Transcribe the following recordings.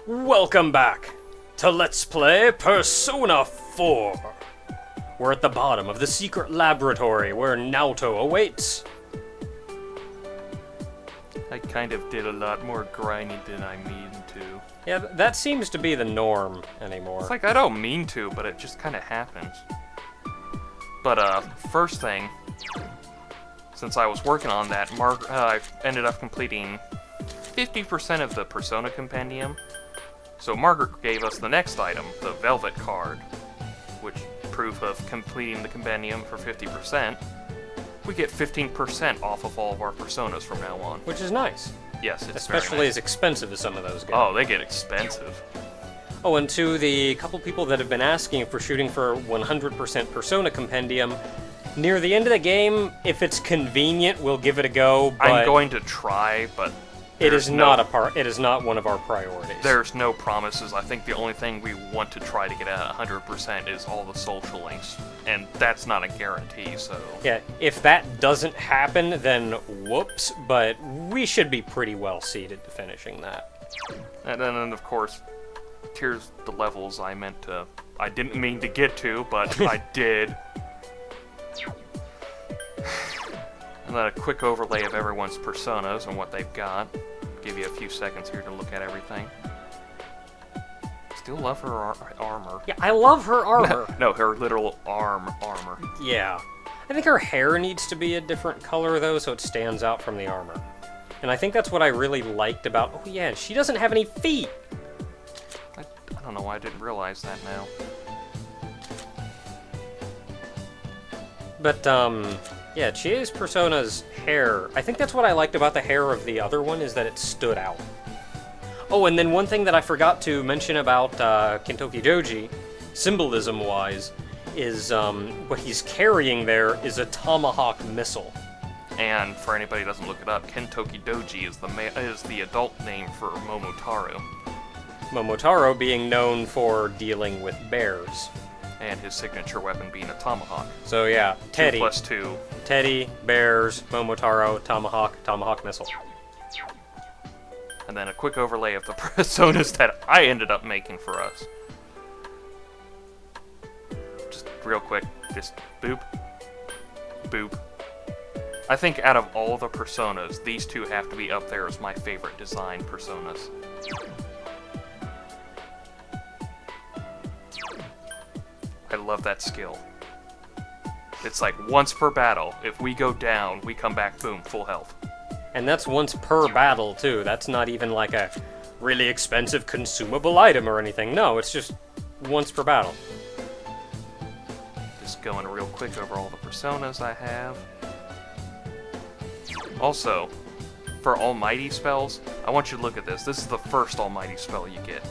Welcome back to Let's Play Persona 4. We're at the bottom of the secret laboratory where Naoto awaits. I kind of did a lot more grinding than I mean to. Yeah, that seems to be the norm anymore. It's like I don't mean to, but it just kind of happens. But first thing, since I was working on that, I ended up completing 50% of the Persona Compendium. So Margaret gave us the next item, the Velvet Card, which proof of completing the compendium for 50%. We get 15% off of all of our Personas from now on. Which is nice. Yes, it's especially very nice. as expensive as some of those get. Oh, they get expensive. Oh, and to the couple people that have been asking for shooting for 100% Persona Compendium, near the end of the game, if it's convenient, we'll give it a go, but I'm going to try, but it is not one of our priorities. There's no promises. I think the only thing we want to try to get at 100% is all the social links, and that's not a guarantee, so... Yeah, if that doesn't happen, then whoops, but we should be pretty well seated to finishing that. And then, of course, here's the levels I didn't mean to get to, but I did. And then a quick overlay of everyone's personas and what they've got. Give you a few seconds here to look at everything. Still love her armor. Yeah, I love her armor. No, her literal armor. Yeah. I think her hair needs to be a different color, though, so it stands out from the armor. And I think that's what I really liked about... Oh, yeah, she doesn't have any feet! I don't know why I didn't realize that now. But, yeah, Chie's Persona's hair, I think that's what I liked about the hair of the other one, is that it stood out. Oh, and then one thing that I forgot to mention about Kintoki Doji, symbolism-wise, is what he's carrying there is a tomahawk missile. And for anybody who doesn't look it up, Kintoki Doji is the adult name for Momotaro. Momotaro being known for dealing with bears. And his signature weapon being a tomahawk. So yeah, Teddy. 2+2. Teddy, bears, Momotaro, tomahawk missile. And then a quick overlay of the personas that I ended up making for us. Just real quick, just boop, boop. I think out of all the personas, these two have to be up there as my favorite design personas. I love that skill. It's like once per battle. If we go down, we come back, boom, full health. And that's once per battle, too. That's not even like a really expensive consumable item or anything. No, it's just once per battle. Just going real quick over all the personas I have. Also, for Almighty spells, I want you to look at this. This is the first Almighty spell you get.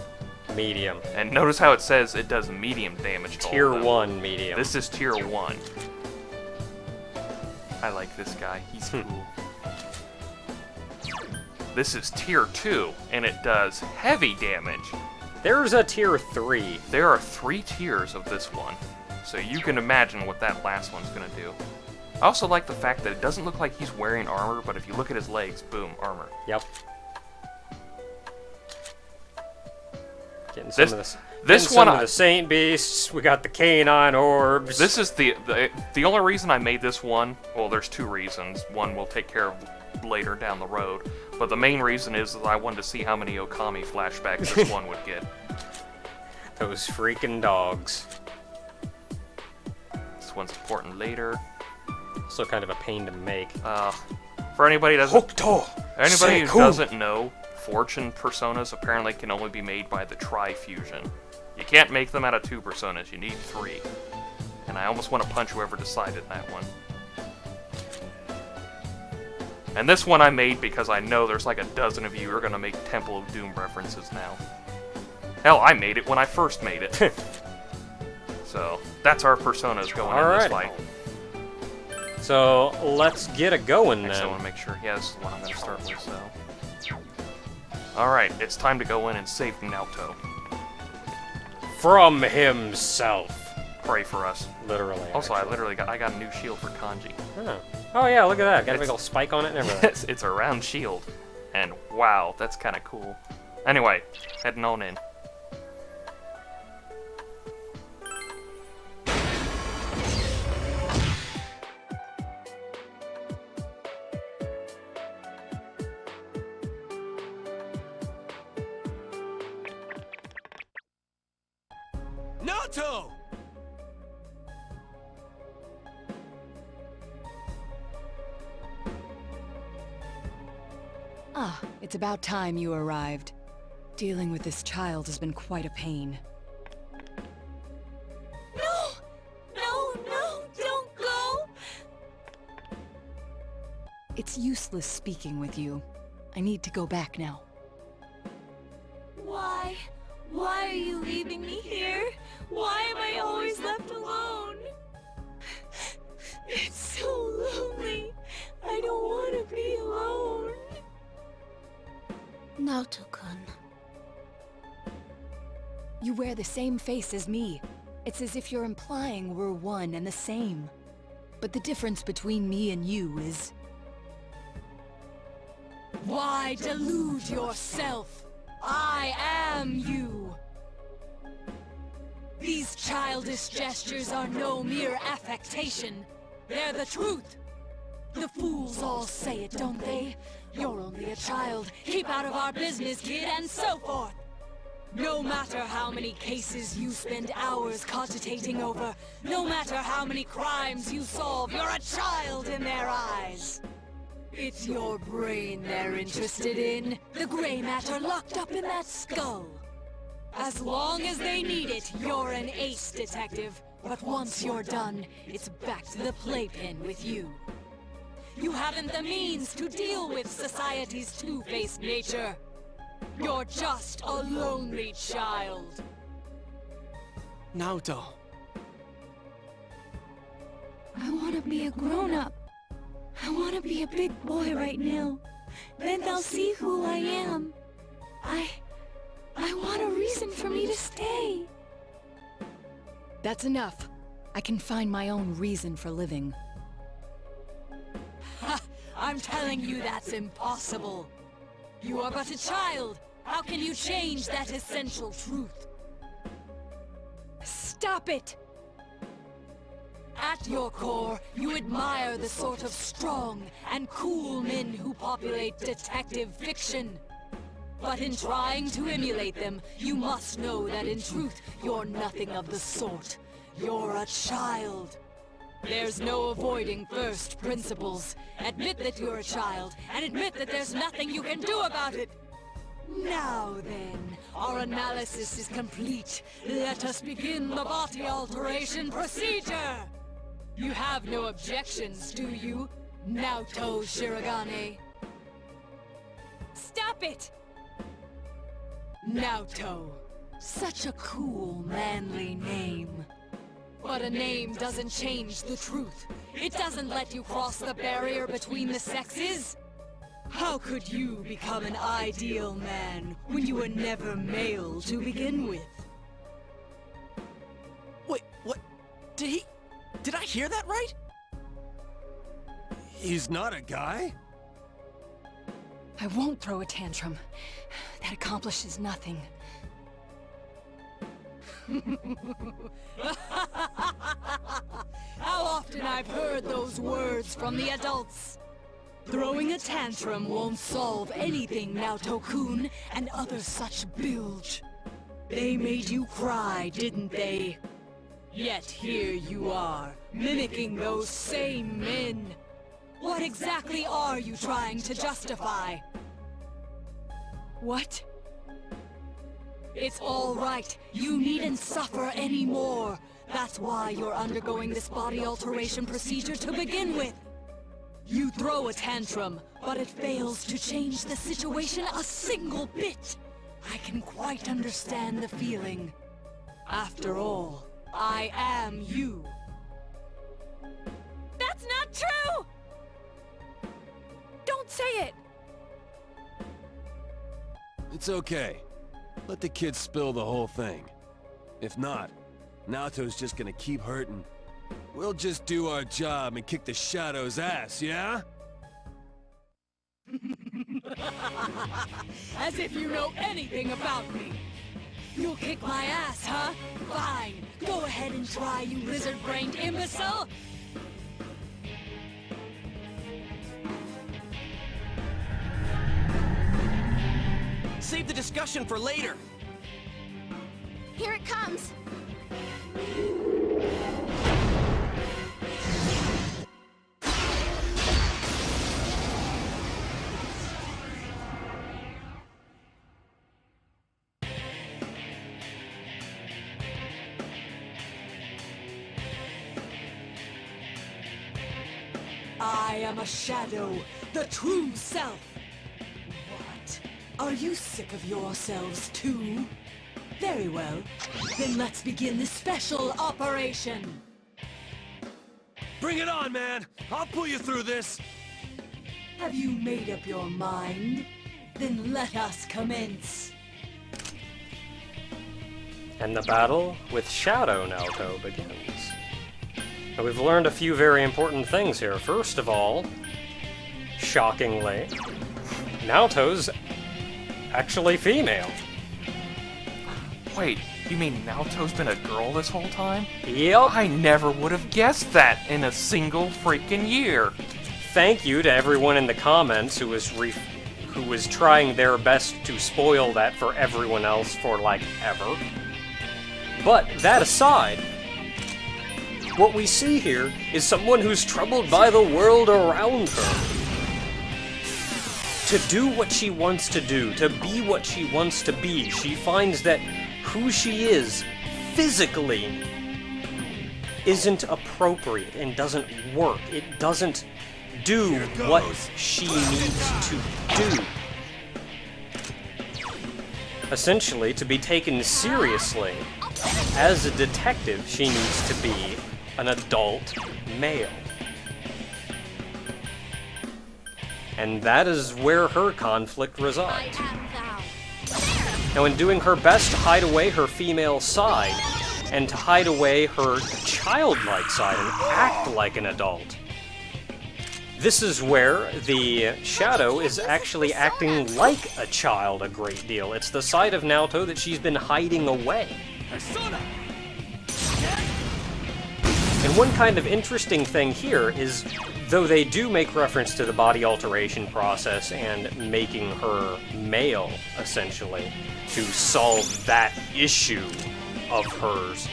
Medium. And notice how it says it does medium damage to Tier all of them. 1 medium. This is Tier 1. I like this guy. He's cool. This is Tier 2, and it does heavy damage. There's a Tier 3. There are 3 tiers of this one, so you can imagine what that last one's going to do. I also like the fact that it doesn't look like he's wearing armor, but if you look at his legs, boom, armor. Yep. Getting some of the Saint Beasts. We got the Canine Orbs. This is the only reason I made this one. Well, there's 2 reasons. One we'll take care of later down the road, but the main reason is that I wanted to see how many Okami flashbacks this one would get. Those freaking dogs. This one's important later. Also kind of a pain to make. For anybody who Seku. doesn't know, Fortune personas apparently can only be made by the Tri-Fusion. You can't make them out of 2 personas, you need 3. And I almost want to punch whoever decided that one. And this one I made because I know there's like a dozen of you who are going to make Temple of Doom references now. Hell, I made it when I first made it. So, that's our personas going in this fight. So, let's get a going Next, then. I want to make sure. Yeah, this is what I'm going to start with, so... Alright, it's time to go in and save Naoto. From himself. Pray for us. Literally. Also, actually. I got a new shield for Kanji. Oh yeah, look at that. Got a big old spike on it and everything. It's a round shield. And wow, that's kind of cool. Anyway, heading on in. Naoto! Ah, it's about time you arrived. Dealing with this child has been quite a pain. No! No, no, don't go! It's useless speaking with you. I need to go back now. Why? Why are you leaving me here? Why am I always left alone? It's so lonely. I don't want to be alone. Naoto-kun. You wear the same face as me. It's as if you're implying we're one and the same. But the difference between me and you is... Why delude yourself? I am you! These childish gestures are no mere affectation. They're the truth! The fools all say it, don't they? You're only a child. Keep out of our business, kid, and so forth. No matter how many cases you spend hours cogitating over, no matter how many crimes you solve, you're a child in their eyes. It's your brain they're interested in, the gray matter locked up in that skull. As long as they need it, you're an ace detective. But once you're done, it's back to the playpen with you. You haven't the means to deal with society's two-faced nature. You're just a lonely child. Naoto. I want to be a grown-up. I want to be a big boy right now. Then they'll see who I am. I want a reason for me to stay. That's enough. I can find my own reason for living. Ha! I'm telling you that's impossible. You are but a child. How can you change that essential truth? Stop it! At your core, you admire the sort of strong and cool men who populate detective fiction. But in trying to emulate them, you must know that in truth, you're nothing of the sort. You're a child. There's no avoiding first principles. Admit that you're a child, and admit that there's nothing you can do about it. Now then, our analysis is complete. Let us begin the body alteration procedure! You have no objections, do you, Naoto Shirogane? Stop it! Naoto. Such a cool, manly name. But a name doesn't change the truth. It doesn't let you cross the barrier between the sexes. How could you become an ideal man when you were never male to begin with? Wait, what? Did I hear that right? He's not a guy? I won't throw a tantrum. That accomplishes nothing. How often I've heard those words from the adults. Throwing a tantrum won't solve anything, Naoto-kun, and other such bilge. They made you cry, didn't they? Yet here you are, mimicking those same men. What exactly are you trying to justify? What? It's all right. You needn't suffer anymore. That's why you're undergoing this body alteration procedure to begin with. You throw a tantrum, but it fails to change the situation a single bit. I can quite understand the feeling. After all, I am you. That's not true! Don't say it! It's okay. Let the kid spill the whole thing. If not, Naoto's just gonna keep hurting. We'll just do our job and kick the Shadow's ass, yeah? As if you know anything about me. You'll kick my ass, huh? Fine. Go ahead and try, you lizard-brained imbecile. Save the discussion for later. Here it comes. I am a shadow, the true self. What? Are you sick of yourselves too? Very well. Then let's begin the special operation. Bring it on, man! I'll pull you through this! Have you made up your mind? Then let us commence. And the battle with Shadow Naoto begins. Now, we've learned a few very important things here. First of all, shockingly, Naoto's actually female. Wait, you mean Naoto's been a girl this whole time? Yep. I never would have guessed that in a single freaking year. Thank you to everyone in the comments who was trying their best to spoil that for everyone else for, like, ever. But that aside, what we see here is someone who's troubled by the world around her. To do what she wants to do, to be what she wants to be, she finds that who she is physically isn't appropriate and doesn't work. It doesn't do what she needs to do. Essentially, to be taken seriously, as a detective, she needs to be an adult male. And that is where her conflict resides. Now, in doing her best to hide away her female side, and to hide away her childlike side and act like an adult, this is where the Shadow is actually acting like a child a great deal. It's the side of Naoto that she's been hiding away. And one kind of interesting thing here is, though they do make reference to the body alteration process and making her male, essentially, to solve that issue of hers,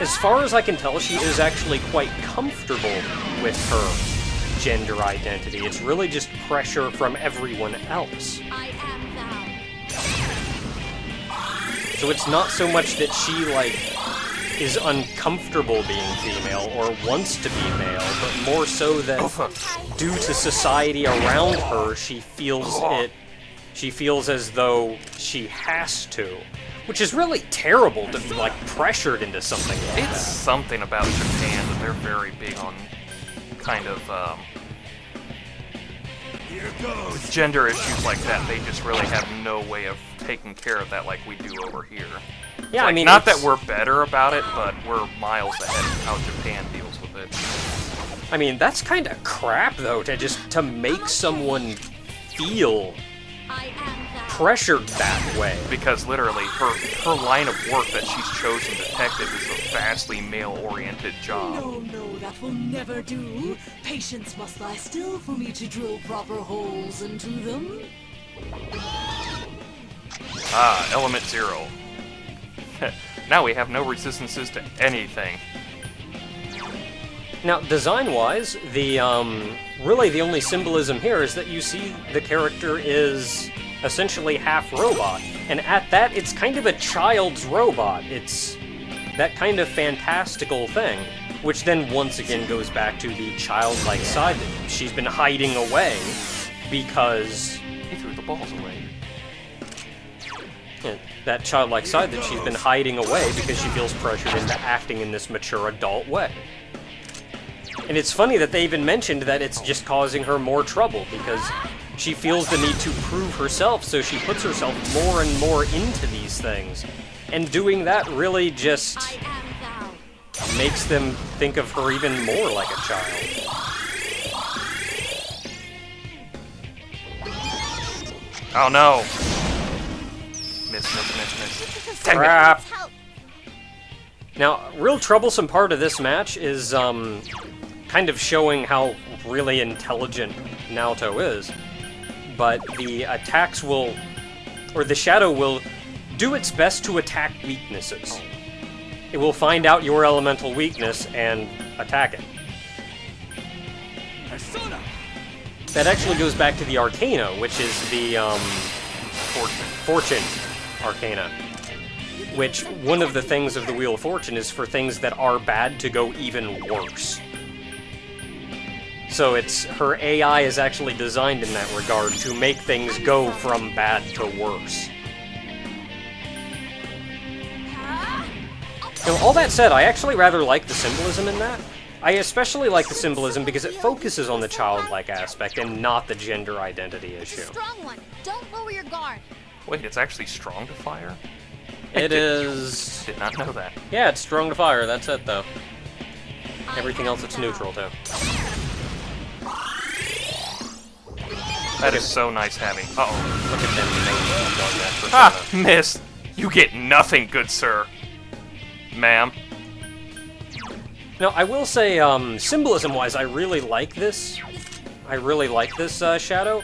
as far as I can tell, she is actually quite comfortable with her gender identity. It's really just pressure from everyone else. I am thou. So it's not so much that she, like, is uncomfortable being female or wants to be male, but more so that due to society around her, she feels as though she has to. Which is really terrible to be, like, pressured into something like It's something about Japan that they're very big on kind of, Here goes! gender issues like that. They just really have no way of taking care of that like we do over here. Yeah, Like, I mean, not it's- that we're better about it, but we're miles ahead of how Japan deals with it. I mean, that's kind of crap, though, to make someone feel I am thou. pressured that way. Because literally, her line of work that she's chosen, detective, is a vastly male-oriented job. No, that will never do. Patience must lie still for me to drill proper holes into them. Ah, element 0. Now we have no resistances to anything. Now, design-wise, really the only symbolism here is that you see the character is essentially half robot, and at that, it's kind of a child's robot. It's that kind of fantastical thing, which then once again goes back to the childlike side that she's been hiding away because He threw the balls away. that childlike side that she's been hiding away because she feels pressured into acting in this mature adult way. And it's funny that they even mentioned that it's just causing her more trouble because she feels the need to prove herself, so she puts herself more and more into these things. And doing that really just I am thou. makes them think of her even more like a child. Oh no! Miss. Dang it. Crap. Now, real troublesome part of this match is kind of showing how really intelligent Naoto is. But the attacks will, or the shadow will, do its best to attack weaknesses. It will find out your elemental weakness and attack it. Persona! That actually goes back to the Arcana, which is the Fortune Arcana. Which, one of the things of the Wheel of Fortune is for things that are bad to go even worse. So her AI is actually designed in that regard to make things go from bad to worse. Now, all that said, I actually rather like the symbolism in that. I especially like the symbolism because it focuses on the childlike aspect and not the gender identity issue. Strong one. Don't lower your guard. Wait, it's actually strong to fire? It is... Did not know that. Yeah, it's strong to fire, that's it though. Everything else it's neutral to. That is so nice having. Uh-oh. Look at them making on that persona. Ah! Missed! You get nothing, good sir. Ma'am. Now, I will say, symbolism-wise, I really like this. I really like this shadow.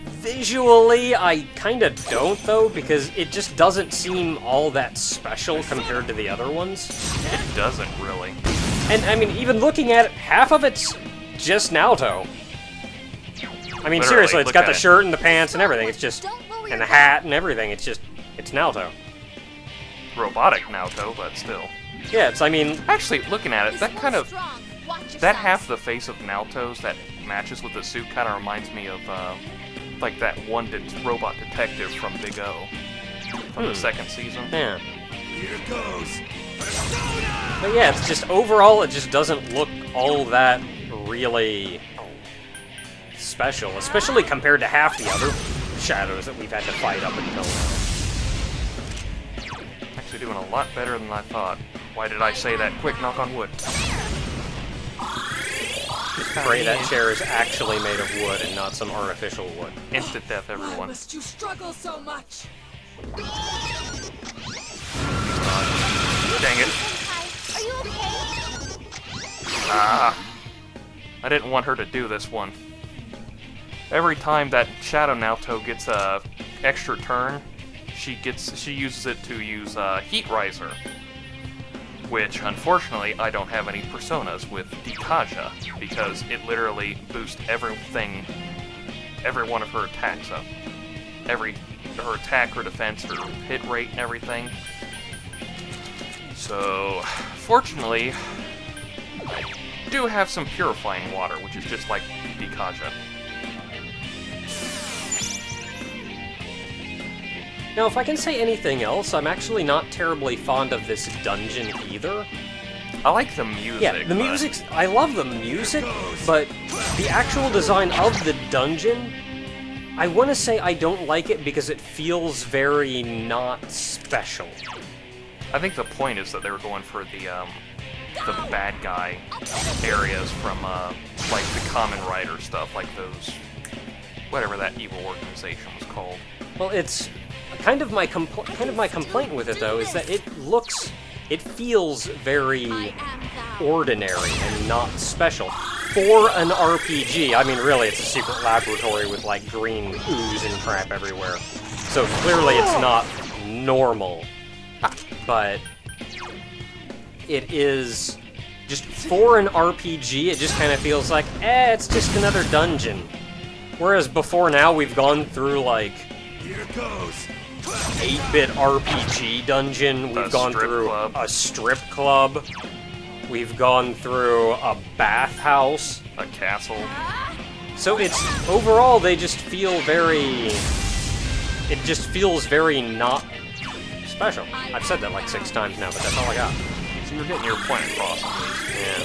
Visually, I kinda don't, though, because it just doesn't seem all that special compared to the other ones. It doesn't really. And, I mean, even looking at it, half of it's just Naoto. I mean, Literally, seriously, it's look got at the it. shirt and the pants and everything. It's just... and the hat and everything. It's just... it's Naoto. Robotic Naoto, but still. Yeah, it's, I mean... Actually, looking at it, that kind of... Watch that yourself. half of the face of Naoto's that matches with the suit kind of reminds me of, like that one robot detective from Big O. From the second season. Yeah. Here goes. But yeah, it's just, overall, it just doesn't look all that really special, especially compared to half the other shadows that we've had to fight up until now. Actually doing a lot better than I thought. Why did I say that? Quick knock on wood. Just pray that chair is actually made of wood and not some artificial wood. Instant death, Why everyone. must you struggle so much? Dang it. Are you okay? Ah. I didn't want her to do this one. Every time that Shadow Naoto gets a extra turn, she uses it to use Heat Riser. Which, unfortunately, I don't have any personas with Dikaja, because it literally boosts everything, every one of her attacks up. Her attack, her defense, her hit rate, and everything. So, fortunately, I do have some purifying water, which is just like Dikaja. Now, if I can say anything else, I'm actually not terribly fond of this dungeon either. I like the music. Yeah, the music's... I love the music, but the actual design of the dungeon, I want to say I don't like it because it feels very not special. I think the point is that they were going for the bad guy areas from like the Kamen Rider stuff, like those, whatever that evil organization was called. Well, it's kind of my complaint with it though is that it feels very ordinary and not special for an RPG. I mean, really, it's a secret laboratory with like green ooze and crap everywhere, so clearly it's not normal. But it is just for an RPG. It just kind of feels like, it's just another dungeon. Whereas before now, we've gone through like Here goes. 8-bit RPG dungeon. We've gone through a strip club. We've gone through a bathhouse. A castle. So it's overall they just feel very. It just feels very not special. I've said that like 6 times now, but that's all I got. So you're getting your point across at least. Yeah.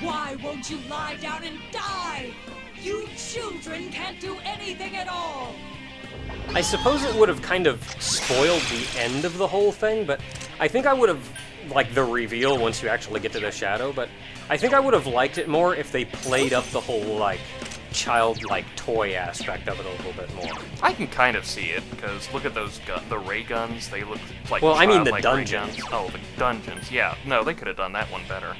Why won't you lie down and die? You children can't do anything at all! I suppose it would have kind of spoiled the end of the whole thing, but I think I would have, like, the reveal once you actually get to the shadow, but I think I would have liked it more if they played up the whole, like, childlike toy aspect of it a little bit more. I can kind of see it, because look at those the ray guns. They look like Well, I mean the childlike ray dungeons. guns. Oh, the dungeons. Yeah, no, they could have done that one better.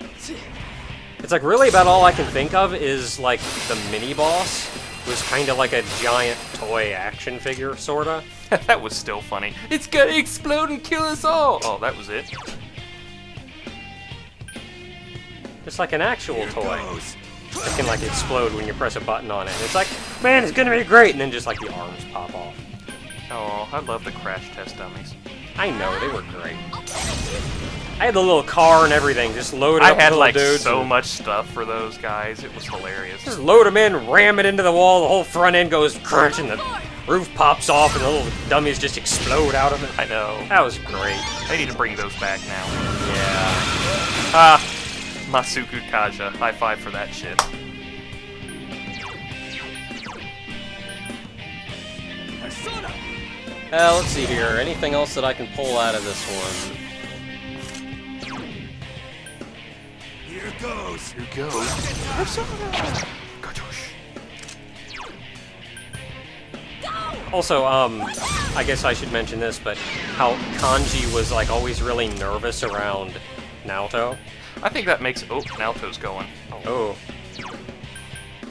It's like really about all I can think of is like the mini boss was kind of like a giant toy action figure, sorta. That was still funny. It's gonna explode and kill us all! Oh, that was it? Just like an actual toy. It can like explode when you press a button on it. It's like, man, it's gonna be great, and then just like the arms pop off. Oh, I love the crash test dummies. I know, they were great. I had the little car and everything, just load it up I had with like dudes so and much stuff for those guys. It was hilarious. just load them in, ram it into the wall, the whole front end goes crunch, and the roof pops off, and the little dummies just explode out of it. I know. That was great. They need to bring those back now. Yeah. Ah, Masuku Kaja. High five for that shit. Let's see here. Anything else that I can pull out of this one? Here goes. Here goes. Kajush. Also, I guess I should mention this, but how Kanji was like always really nervous around Naoto. I think that makes... Oh, Naoto's going. Oh.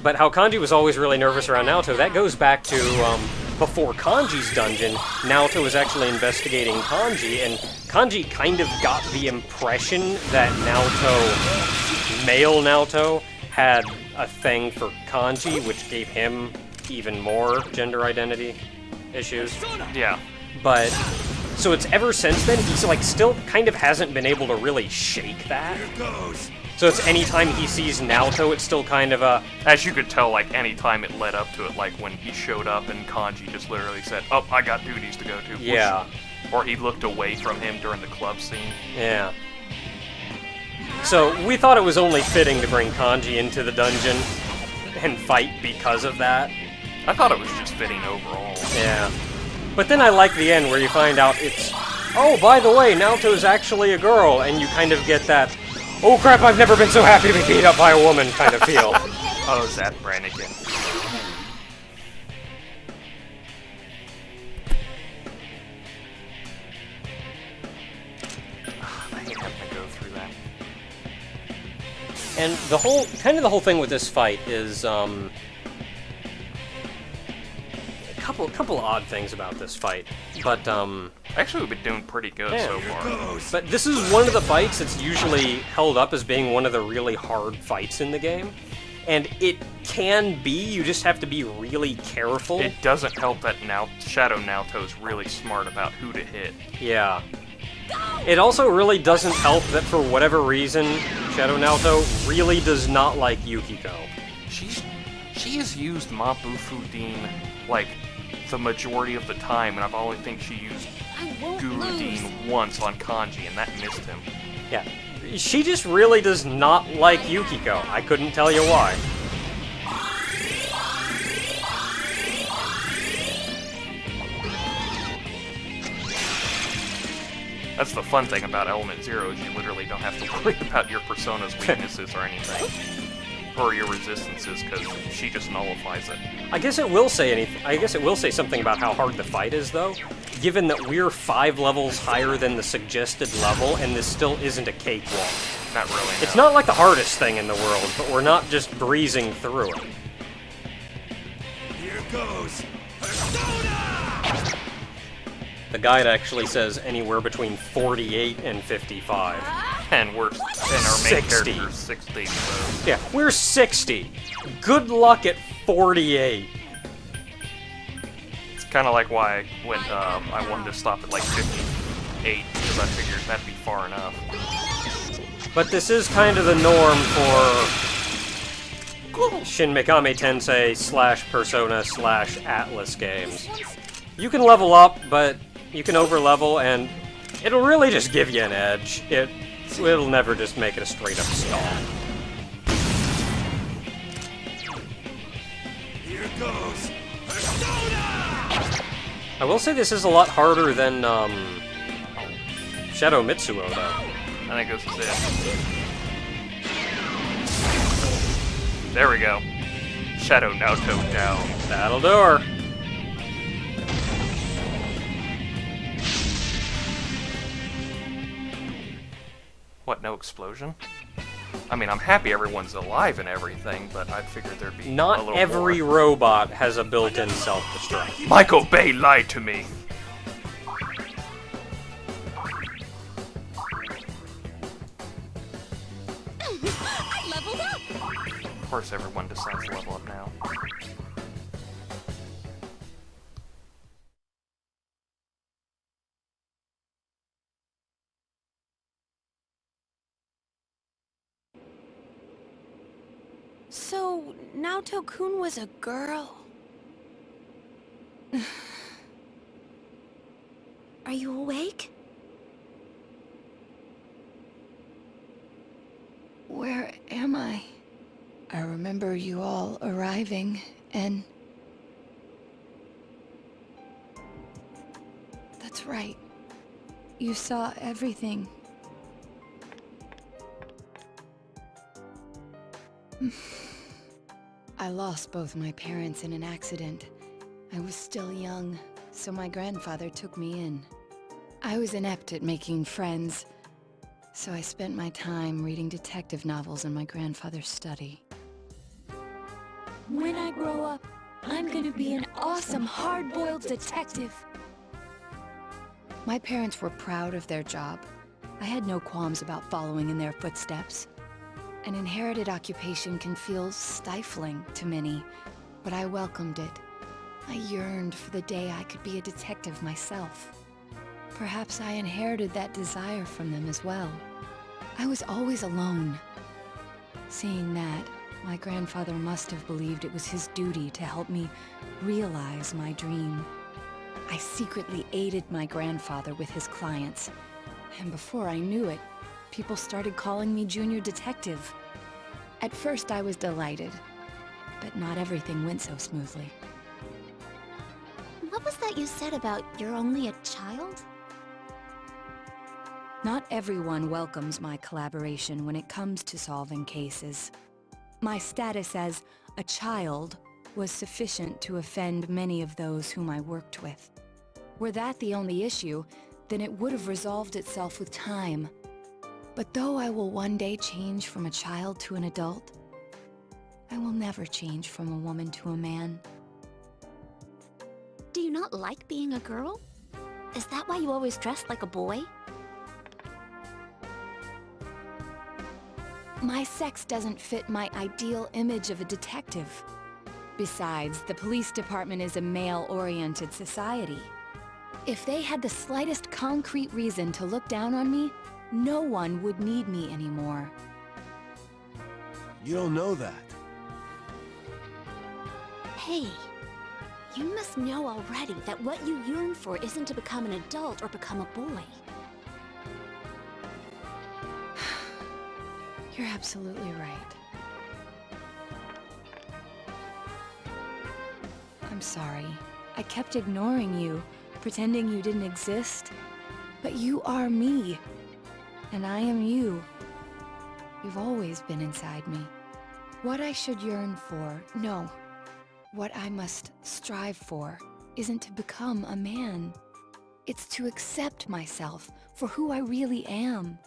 But how Kanji was always really nervous around Naoto, that goes back to before Kanji's dungeon, Naoto was actually investigating Kanji, and Kanji kind of got the impression that Naoto, male Naoto, had a thing for Kanji, which gave him even more gender identity issues. Yeah. But, so it's ever since then, he's like still kind of hasn't been able to really shake that. Here goes. So it's anytime he sees Naoto, it's still kind of a, As you could tell, like, any time it led up to it, like when he showed up and Kanji just literally said, "Oh, I got duties to go to." yeah, Or he looked away from him during the club scene. yeah. So we thought it was only fitting to bring Kanji into the dungeon and fight because of that. I thought it was just fitting overall. Yeah. But then I like the end where you find out it's, oh, by the way, Naoto's actually a girl, and you kind of get that, oh crap, I've never been so happy to be beat up by a woman kind of feel. Oh, Zap Brannigan. I hate having to go through that. And the whole thing with this fight is, a couple odd things about this fight, but Actually, we've been doing pretty good Yeah. so far. but this is one of the fights that's usually held up as being one of the really hard fights in the game, and it can be. You just have to be really careful. It doesn't help that Shadow Naoto's really smart about who to hit. Yeah. It also really doesn't help that for whatever reason, Shadow Naoto really does not like Yukiko. She has used Mabufu Dean like the majority of the time, and I've only think she used I won't Guru lose. Dean once on Kanji, and that missed him. Yeah. She just really does not like Yukiko. I couldn't tell you why. That's the fun thing about Element Zero, is you literally don't have to worry about your persona's weaknesses or anything. Or your resistances, because she just nullifies it. I guess it will say something about how hard the fight is, though, given that we're 5 levels higher than the suggested level, and this still isn't a cakewalk. Not really, no. It's not like the hardest thing in the world, but we're not just breezing through it. Here goes. Persona! The guide actually says anywhere between 48 and 55. And our main 60. character's 60, so... Yeah, we're 60. Good luck at 48. It's kind of like why I wanted to stop at like 58, because I figured that'd be far enough. But this is kind of the norm for Shin Megami Tensei / Persona / Atlas games. You can level up, but you can overlevel, and it'll really just give you an edge. It'll never just make it a straight up stomp. Here goes. Persona! I will say this is a lot harder than Shadow Mitsuo, though. I think this is it. There we go. Shadow Naoto down. That'll do her. What, no explosion? I mean, I'm happy everyone's alive and everything, but I figured there'd be a Not little every more. robot has a built-in self-destruct. Michael Bay lied to me. I leveled up! Of course everyone decides to level up now. So, Naoto-kun was a girl. Are you awake? Where am I? I remember you all arriving, and... That's right. You saw everything. I lost both my parents in an accident. I was still young, so my grandfather took me in. I was inept at making friends, so I spent my time reading detective novels in my grandfather's study. When I grow up, I'm gonna be an awesome hard-boiled detective. My parents were proud of their job. I had no qualms about following in their footsteps. An inherited occupation can feel stifling to many, but I welcomed it. I yearned for the day I could be a detective myself. Perhaps I inherited that desire from them as well. I was always alone. Seeing that, my grandfather must have believed it was his duty to help me realize my dream. I secretly aided my grandfather with his clients, and before I knew it, people started calling me Junior Detective. At first I was delighted, but not everything went so smoothly. What was that you said about you're only a child? Not everyone welcomes my collaboration when it comes to solving cases. My status as a child was sufficient to offend many of those whom I worked with. Were that the only issue, then it would have resolved itself with time. But though I will one day change from a child to an adult, I will never change from a woman to a man. Do you not like being a girl? Is that why you always dressed like a boy? My sex doesn't fit my ideal image of a detective. Besides, the police department is a male-oriented society. If they had the slightest concrete reason to look down on me, no one would need me anymore. You don't know that. Hey, you must know already that what you yearn for isn't to become an adult or become a boy. You're absolutely right. I'm sorry. I kept ignoring you, pretending you didn't exist. But you are me. And I am you. You've always been inside me. What I should yearn for, no. What I must strive for isn't to become a man. It's to accept myself for who I really am.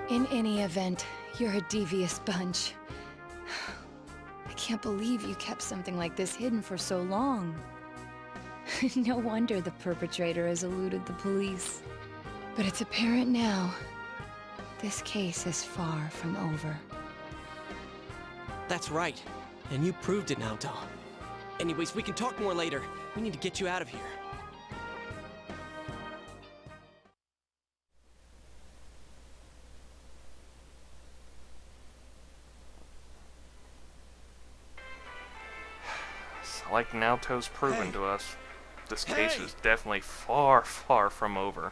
In any event, you're a devious bunch. I can't believe you kept something like this hidden for so long. No wonder the perpetrator has eluded the police. But it's apparent now. This case is far from over. That's right. And you proved it, Naoto. Anyways, we can talk more later. We need to get you out of here. like Naoto's proven to us, this case is definitely far, far from over.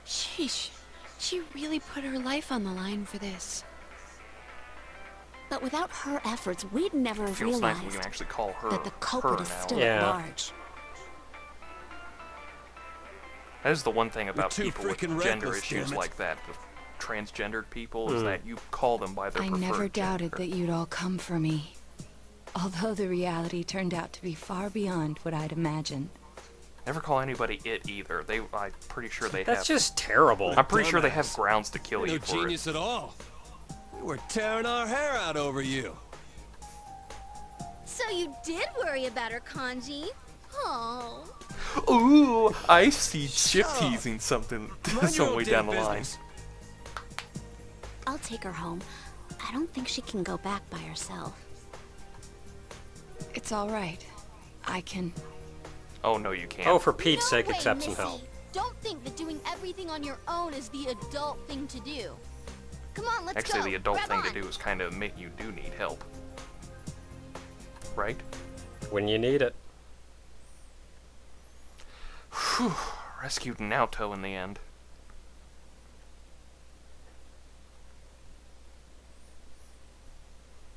Sheesh. She really put her life on the line for this. But without her efforts, we'd never have Feels nice realized we can actually call her that the culprit her is now. still Yeah. at large. That is the one thing about too people with frickin' gender reckless, issues damn it. like that, with transgendered people, is that you call them by their I preferred never doubted gender. that you'd all come for me. Although the reality turned out to be far beyond what I'd imagined. Never call anybody it either. I'm pretty sure they That's have. just terrible. I'm pretty sure they have Dumbass. grounds to kill You're you no for genius at all. We were tearing our hair out over you. So you did worry about her, Kanji? Oh. it. Ooh, I see Chip Shut up. teasing something Mind your some own way damn down the line. business. I'll take her home. I don't think she can go back by herself. It's all right. I can... Oh no, you can't. Oh, for Pete's No sake, way, accept some Missy. help. Don't think that doing everything on your own is the adult thing to do. Come on, let's Actually, go. the adult Grab thing on. to do is kind of admit you do need help. Right? When you need it. Whew. Rescued Naoto in the end.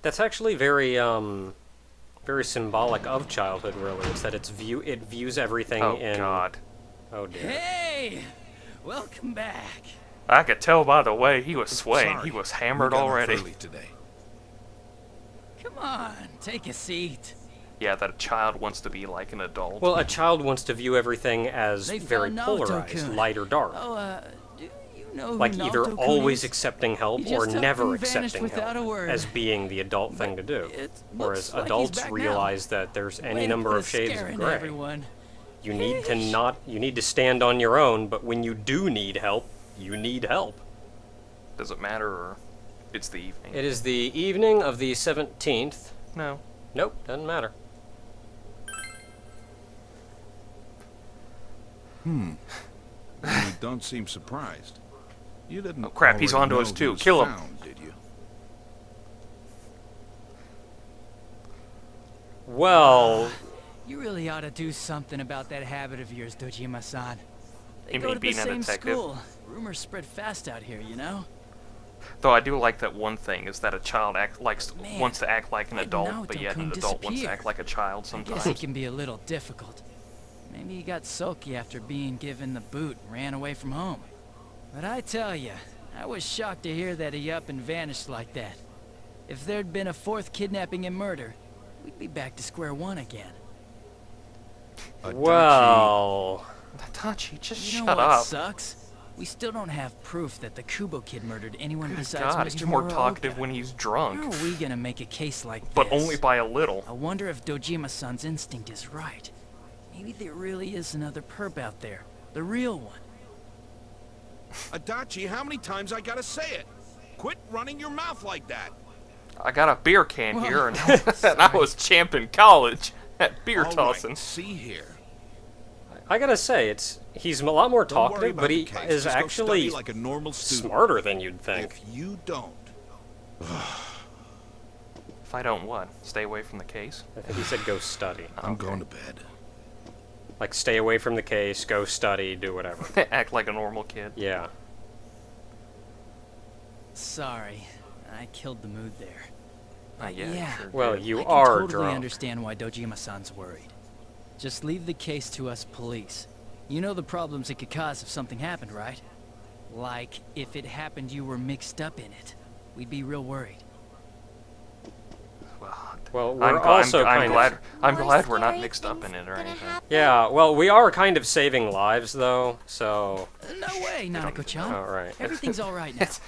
That's actually very symbolic of childhood, really. It's that it views everything Oh in... god. Oh, dear. Hey! Welcome back. I could tell by the way he was swaying. Sorry. He was We hammered got off already. early today. Come on, take a seat. Yeah, that a child wants to be like an adult. Well, a child wants to view everything as They very found polarized, Naoto-kun. light or dark. Oh, do you know who Like either Naoto-kun always is? accepting help He or just up never and vanished accepting without a help word. as being the adult thing to do. It Whereas looks like he's adults back now. realize that there's any Way to number put of a shades scare of into gray. everyone. You need to stand on your own, but when you do need help, you need help. Does it matter or it's the evening? It is the evening of the 17th. No. Nope, doesn't matter. You don't seem surprised. You didn't. Oh, crap, he's already onto know us he too. was Kill him. found, did you? Well, You really ought to do something about that habit of yours, Dojima-san. They You go mean to the being a same detective? school. Rumors spread fast out here, you know? Though I do like that one thing is that a child Man, wants to act like an why'd adult, but yet an Naoto-kun adult wants to disappear? act like a child I guess sometimes. it can be a little difficult. Maybe he got sulky after being given the boot and ran away from home. But I tell ya, I was shocked to hear that he up and vanished like that. If there'd been a fourth kidnapping and murder, we'd be back to square one again. well... Tachi, just You know shut what up. sucks? We still don't have proof that the Kubo kid murdered anyone Good besides God, he's more Mizumura talkative Oka. when he's How drunk. are we gonna make a case like But this? only by a little. I wonder if Dojima-san's instinct is right. Maybe there really is another perp out there. The real one. Adachi, how many times I gotta say it? Quit running your mouth like that. I got a beer can Well, here, and, and I was champ in college at beer All tossing. right, see here. I gotta say, he's a lot more Don't worry talkative, about but the he case. is Just go actually study like a normal student. smarter than you'd think. If you don't, If I don't what? Stay away from the case? I think he said go study. I'm Okay. going to bed. Like, stay away from the case, go study, do whatever. Act like a normal kid. Yeah. Sorry, I killed the mood there. Yeah, you Yeah. sure Well, did. you I can are totally drunk. understand why Dojima-san's worried. Just leave the case to us police. You know the problems it could cause if something happened, right? Like, if it happened you were mixed up in it. We'd be real worried. Well, we're also kind of... I'm More glad we're not scary mixed up things in it or gonna anything. happen. Yeah, well, we are kind of saving lives, though, so... No way, Nanako-chan. Oh, right. Everything's all right now. It's,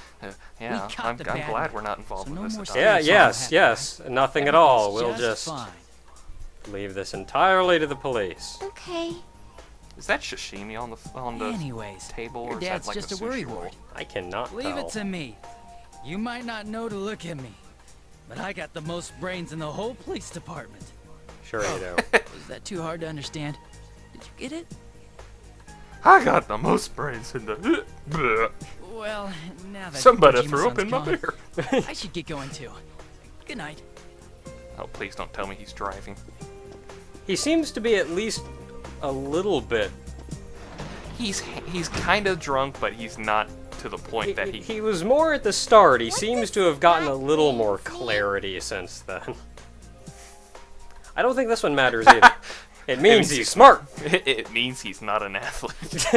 yeah, caught I'm the glad bad we're guy, not involved so with no this. more at all. serious Yeah, Everything's yes, all yes. Nothing at all. We'll Everything's just fine. leave this entirely to the police. Okay. Is that sashimi on the Anyways, table, your or is that dad's like just a a sushi roll? worrywart. I cannot Leave tell. it to me. You might not know to look at me, but I got the most brains in the whole police department. Sure you do. Was that too hard to understand? Did you get it? I got the most brains in the. Well, now that Somebody Dojima-san's threw up in my gone, beer. I should get going too. Good night. Oh, please don't tell me he's driving. He seems to be at least a little bit. He's kind of drunk, but he's not to the point that he... He was more at the start. He seems to have gotten a little more clarity since then. I don't think this one matters either. It means he's smart. It means he's not an athlete.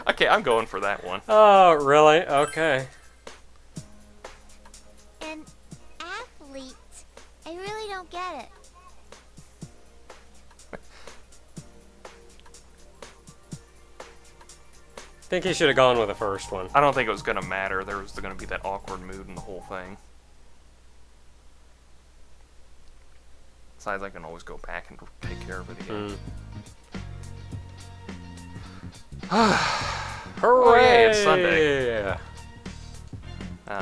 Okay, I'm going for that one. Oh, really? Okay. An athlete? I really don't get it. I think he should have gone with the first one. I don't think it was going to matter. There was going to be that awkward mood in the whole thing. Besides, I can always go back and take care of it again. Hooray! It's Sunday.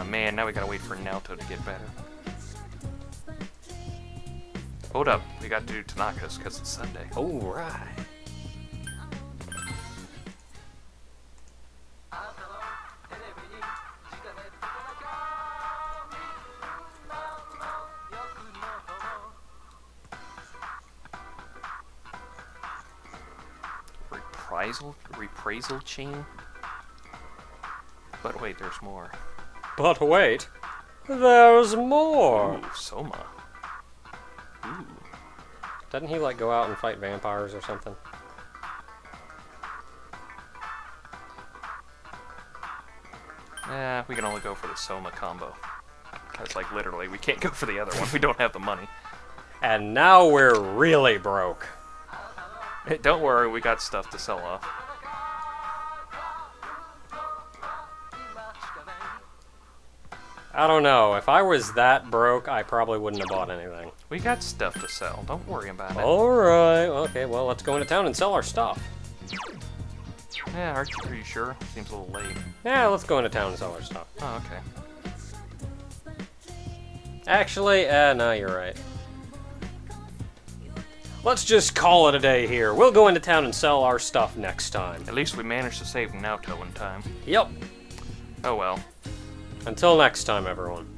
Man, now we gotta wait for Naoto to get better. Hold up, we got to do Tanaka's because it's Sunday. Alright. Reprisal chain? But wait, there's more. But wait, there's more. Ooh, Soma. Ooh. Doesn't he like go out and fight vampires or something? We can only go for the Soma combo. That's like literally, we can't go for the other one. We don't have the money. And now we're really broke. Hey, don't worry, we got stuff to sell off. I don't know. If I was that broke, I probably wouldn't have bought anything. We got stuff to sell. Don't worry about it. Alright. Okay, well, let's go into town and sell our stuff. Yeah, are you sure? Seems a little late. Yeah, let's go into town and sell our stuff. Oh, okay. Actually, no, you're right. Let's just call it a day here. We'll go into town and sell our stuff next time. At least we managed to save Naoto in time. Yep. Oh well. Until next time, everyone.